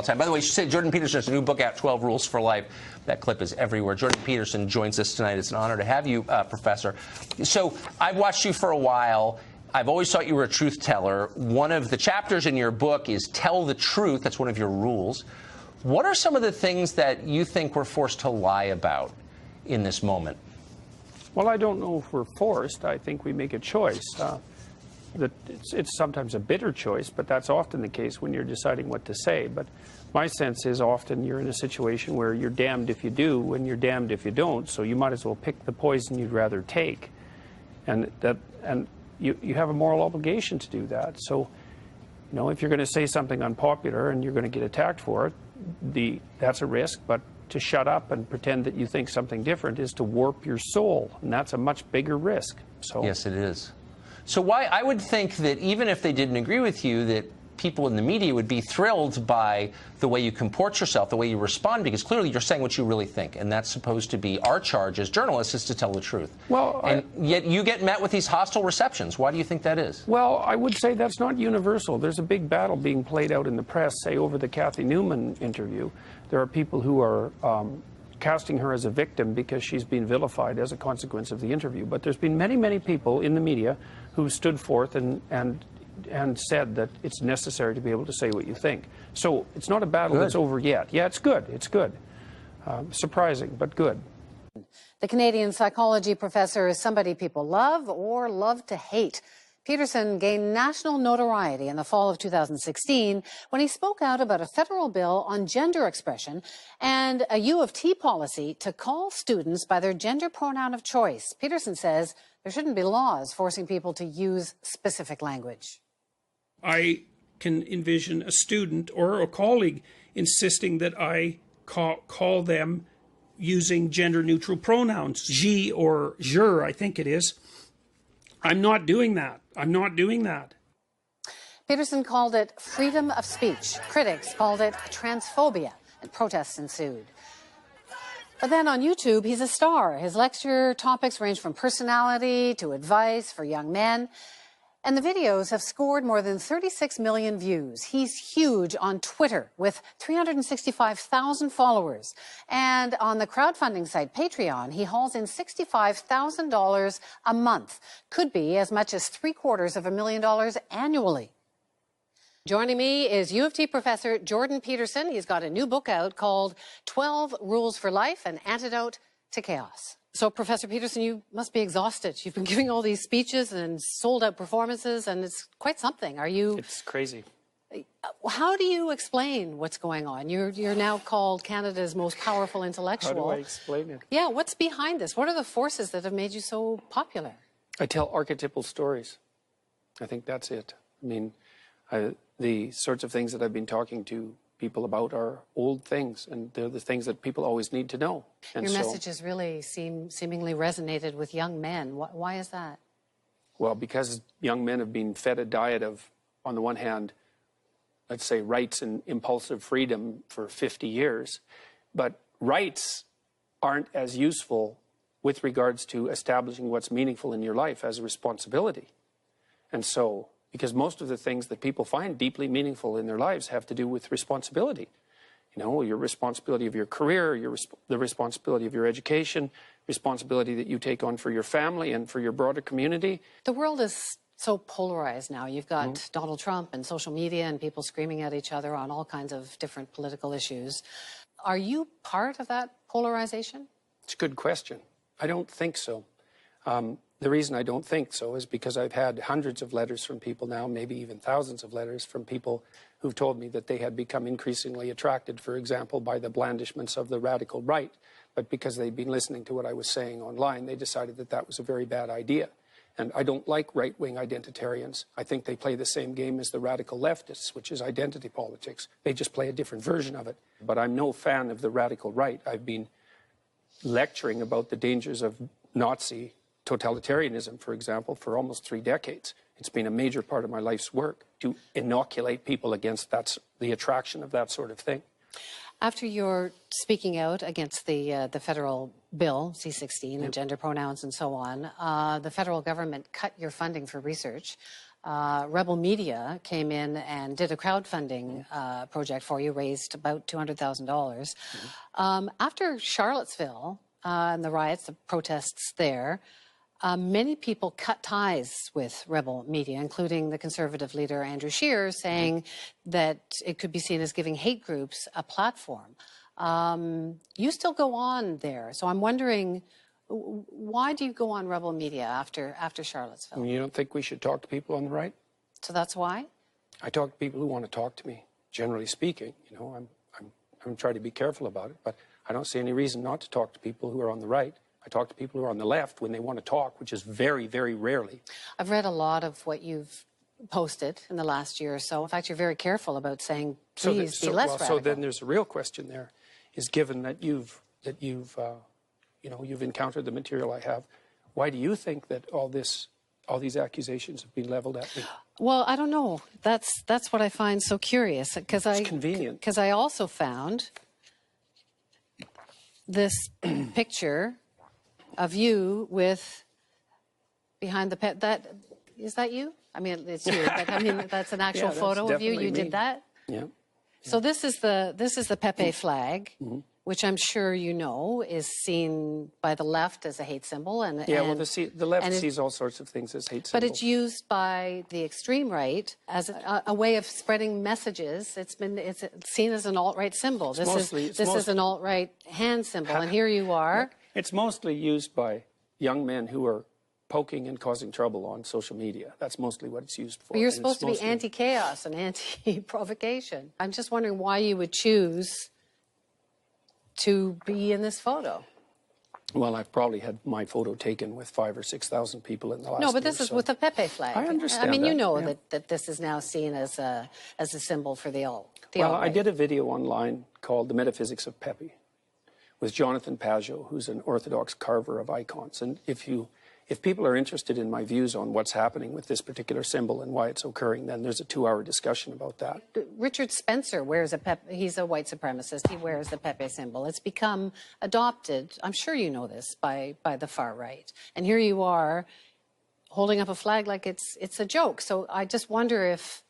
time. By the way, she said Jordan Peterson has a new book out, 12 Rules for Life. That clip is everywhere. Jordan Peterson joins us tonight. It's an honor to have you, Professor. So I've watched you for a while. I've always thought you were a truth teller. One of the chapters in your book is tell the truth. That's one of your rules. What are some of the things that you think we're forced to lie about in this moment? Well, I don't know if we're forced. I think we make a choice. It's sometimes a bitter choice, but that's often the case when you're deciding what to say. But my sense is often you're in a situation where you're damned if you do and you're damned if you don't, so you might as well pick the poison you'd rather take. And you have a moral obligation to do that. So, you know, if you're going to say something unpopular and you're going to get attacked for it, that's a risk, but to shut up and pretend that you think something different is to warp your soul, and that's a much bigger risk. So yes, it is. So why I would think that even if they didn't agree with you, that people in the media would be thrilled by the way you comport yourself, the way you respond, because clearly you're saying what you really think, and that's supposed to be our charge as journalists, is to tell the truth. Well, and yet you get met with these hostile receptions. Why do you think that is? Well, I would say that's not universal. There's a big battle being played out in the press, say over the Kathy Newman interview. There are people who are casting her as a victim because she's been vilified as a consequence of the interview. But there's been many, many people in the media who stood forth and said that it's necessary to be able to say what you think. So it's not a battle that's over yet. Yeah, it's good. It's good. Surprising, but good. The Canadian psychology professor is somebody people love or love to hate. Peterson gained national notoriety in the fall of 2016 when he spoke out about a federal bill on gender expression and a U of T policy to call students by their gender pronoun of choice. Peterson says there shouldn't be laws forcing people to use specific language. I can envision a student or a colleague insisting that I call them using gender-neutral pronouns, je or je, I think it is. I'm not doing that. I'm not doing that. Peterson called it freedom of speech. Critics called it transphobia, and protests ensued. But then on YouTube, he's a star. His lecture topics range from personality to advice for young men. And the videos have scored more than 36 million views. He's huge on Twitter with 365,000 followers. And on the crowdfunding site Patreon, he hauls in $65,000 a month. Could be as much as $750,000 annually. Joining me is U of T professor Jordan Peterson. He's got a new book out called 12 Rules for Life, an Antidote to Chaos. So, Professor Peterson, you must be exhausted. You've been giving all these speeches and sold-out performances, and it's quite something. Are you... It's crazy. How do you explain what's going on? You're now called Canada's most powerful intellectual. How do I explain it? Yeah, what's behind this? What are the forces that have made you so popular? I tell archetypal stories. I think that's it. I mean, the sorts of things that I've been talking to people about are old things, and they're the things that people always need to know. And your messages really seemingly resonated with young men. Why is that? Well, because young men have been fed a diet of, on the one hand, let's say rights and impulsive freedom for 50 years, but rights aren't as useful with regards to establishing what's meaningful in your life as a responsibility. And so, because most of the things that people find deeply meaningful in their lives have to do with responsibility. You know, your responsibility of your career, the responsibility of your education, responsibility that you take on for your family and for your broader community. The world is so polarized now. You've got Donald Trump and social media and people screaming at each other on all kinds of different political issues. Are you part of that polarization? It's a good question. I don't think so. The reason I don't think so is because I've had hundreds of letters from people now, maybe even thousands of letters from people who've told me that they had become increasingly attracted, for example, by the blandishments of the radical right. But because they'd been listening to what I was saying online, they decided that that was a very bad idea. And I don't like right-wing identitarians. I think they play the same game as the radical leftists, which is identity politics. They just play a different version of it. But I'm no fan of the radical right. I've been lecturing about the dangers of Nazi totalitarianism, for example, for almost 3 decades. It's been a major part of my life's work to inoculate people against the attraction of that sort of thing. After you're speaking out against the federal bill, C-16, and gender pronouns and so on, the federal government cut your funding for research. Rebel Media came in and did a crowdfunding project for you, raised about $200,000. After Charlottesville and the riots, the protests there, many people cut ties with Rebel Media, including the Conservative leader Andrew Scheer, saying that it could be seen as giving hate groups a platform. You still go on there, so I'm wondering, why do you go on Rebel Media after Charlottesville? You don't think we should talk to people on the right? So that's why? I talk to people who want to talk to me, generally speaking. You know, I'm trying to be careful about it, but I don't see any reason not to talk to people who are on the right. I talk to people who are on the left when they want to talk, which is very, very rarely. I've read a lot of what you've posted in the last year or so. In fact, you're very careful about saying, please be less radical. So then there's a real question there, is given that you've encountered the material I have, why do you think that all these accusations have been leveled at me? Well, I don't know. That's what I find so curious, because It's convenient. Because I also found this picture of you with behind the pet. Is that you? I mean, it's you, but I mean that's an actual photo of you. You did that. Yeah. So this is the Pepe flag, which I'm sure you know is seen by the left as a hate symbol, and the left sees all sorts of things as hate symbols. But it's used by the extreme right as a way of spreading messages. It's seen as an alt-right symbol. This is an alt-right hand symbol, and here you are. It's mostly used by young men who are poking and causing trouble on social media. That's mostly what it's used for. But you're supposed to be anti-chaos and anti-provocation. I'm just wondering why you would choose to be in this photo. Well, I've probably had my photo taken with 5,000 or 6,000 people in the last year. No, but this is with the Pepe flag. I understand. I mean, that, you know that this is now seen as a symbol for the alt-right. Well, I did a video online called The Metaphysics of Pepe with Jonathan Pajot, who's an Orthodox carver of icons. And if people are interested in my views on what's happening with this particular symbol and why it's occurring, then there's a 2-hour discussion about that. Richard Spencer wears a Pepe. He's a white supremacist. He wears the Pepe symbol. It's become adopted, I'm sure you know this, by the far right. And here you are holding up a flag like it's a joke. So I just wonder if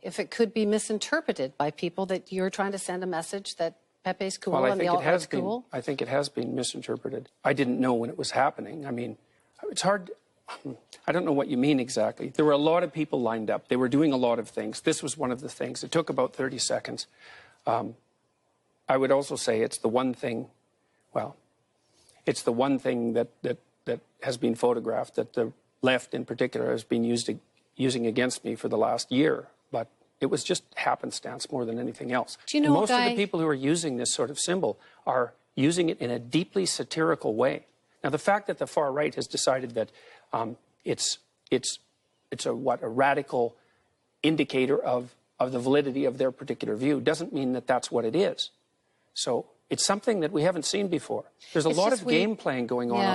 it could be misinterpreted by people that you're trying to send a message that Pepe's cool and the alt-right's cool. I think it has been misinterpreted. I didn't know when it was happening. I mean, it's hard. I don't know what you mean exactly. There were a lot of people lined up. They were doing a lot of things. This was one of the things. It took about 30 seconds. I would also say it's the one thing, well, it's the one thing that has been photographed that the left in particular has been using against me for the last year. But it was just happenstance more than anything else. Do you know most of the people who are using this sort of symbol are using it in a deeply satirical way. Now, the fact that the far right has decided that it's a radical indicator of the validity of their particular view doesn't mean that that's what it is. So it's something that we haven't seen before. There's a lot of game playing going on online.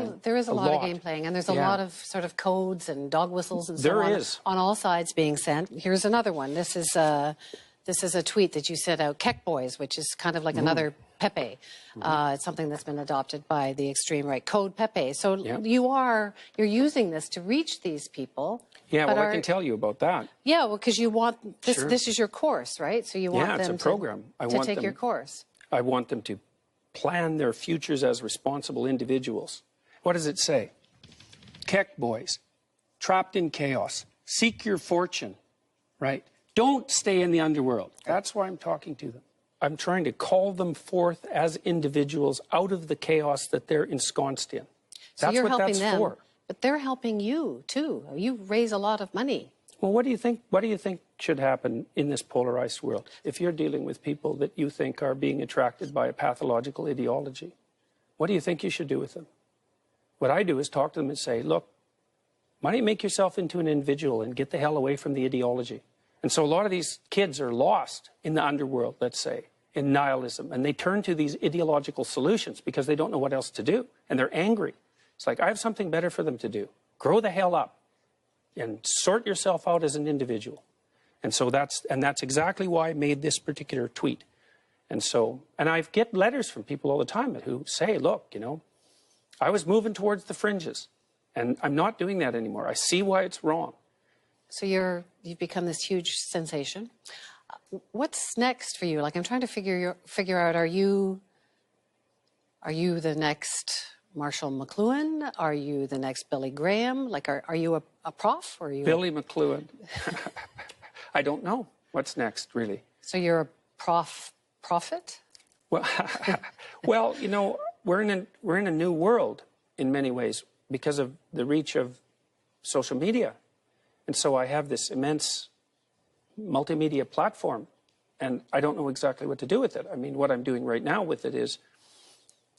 Yeah, there is a lot of game playing, and there's a lot of sort of codes and dog whistles and so on all sides being sent. Here's another one. This is a tweet that you sent out, Keck Boys, which is kind of like another Pepe. It's something that's been adopted by the extreme right. Code Pepe. So you're using this to reach these people. Yeah, well, I can tell you about that. Yeah, well, because you want this. Sure. This is your course, right? So you want them it's a program. to take your course. I want them to plan their futures as responsible individuals. What does it say? Keck Boys, trapped in chaos, seek your fortune, right? Don't stay in the underworld. That's why I'm talking to them. I'm trying to call them forth as individuals out of the chaos that they're ensconced in. So that's you're what helping that's them, for. But they're helping you too. You raise a lot of money. Well, what do you think? What do you think should happen in this polarized world? If you're dealing with people that you think are being attracted by a pathological ideology, what do you think you should do with them? What I do is talk to them and say, look, why don't you make yourself into an individual and get the hell away from the ideology? And so a lot of these kids are lost in the underworld, let's say, in nihilism, and they turn to these ideological solutions because they don't know what else to do, and they're angry. It's like, I have something better for them to do. Grow the hell up and sort yourself out as an individual. And so that's exactly why I made this particular tweet. And I get letters from people all the time who say, look, you know, I was moving towards the fringes, and I'm not doing that anymore. I see why it's wrong. So you've become this huge sensation. What's next for you? Like, I'm trying to figure out, are you the next Marshall McLuhan? Are you the next Billy Graham? Like, are you a prof, or are you Billy McLuhan? I don't know what's next, really. So you're a prophet? Well, well, you know, we're in a new world in many ways because of the reach of social media. And so I have this immense multimedia platform, and I don't know exactly what to do with it. I mean, what I'm doing right now with it is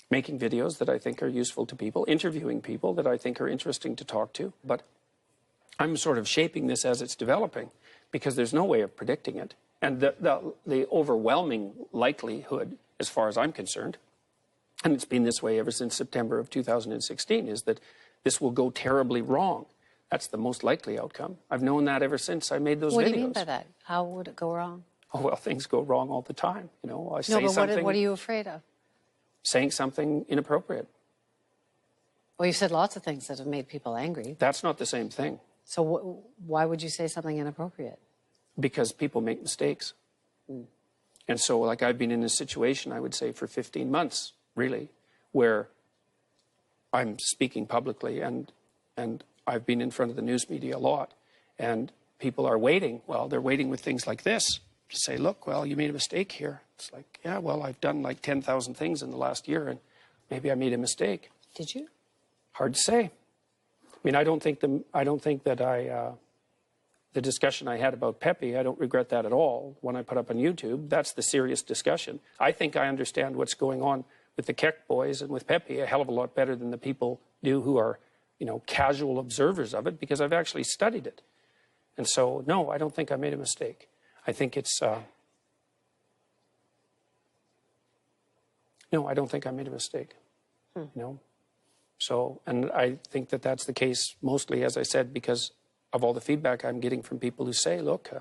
making videos that I think are useful to people, interviewing people that I think are interesting to talk to. But I'm sort of shaping this as it's developing because there's no way of predicting it. And the overwhelming likelihood, as far as I'm concerned, and it's been this way ever since September of 2016, is that this will go terribly wrong. That's the most likely outcome. I've known that ever since I made those videos. What do you mean by that? How would it go wrong? Oh, well, things go wrong all the time. You know, I say No, but something, what are you afraid of? saying something inappropriate. Well, you've said lots of things that have made people angry. That's not the same thing, So why would you say something inappropriate? because people make mistakes. And so, like, I've been in a situation, I would say, for 15 months, really, where I'm speaking publicly, and I've been in front of the news media a lot, and people are waiting. Well, they're waiting with things like this to say, look, well, you made a mistake here. It's like, yeah, well, I've done like 10,000 things in the last year, and maybe I made a mistake. Did you? Hard to say. I mean, I don't think that the discussion I had about Pepe, I don't regret that at all when I put up on YouTube. That's the serious discussion. I think I understand what's going on with the Keck boys and with Pepe a hell of a lot better than the people do who are, you know, casual observers of it, because I've actually studied it. And so, no, I don't think I made a mistake. I think it's, no, I don't think I made a mistake, you know. So, and I think that that's the case mostly, as I said, because of all the feedback I'm getting from people who say, look, you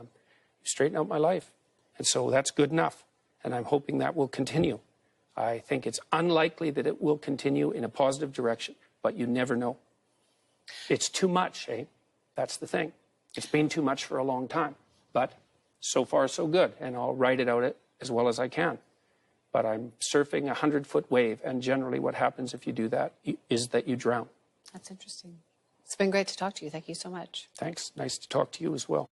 straighten out my life. And so that's good enough. And I'm hoping that will continue. I think it's unlikely that it will continue in a positive direction, but you never know. It's too much, eh? That's the thing. It's been too much for a long time, but so far so good. And I'll write it out as well as I can. But I'm surfing a 100-foot wave, and generally what happens if you do that is that you drown. That's interesting. It's been great to talk to you. Thank you so much. Thanks. Nice to talk to you as well.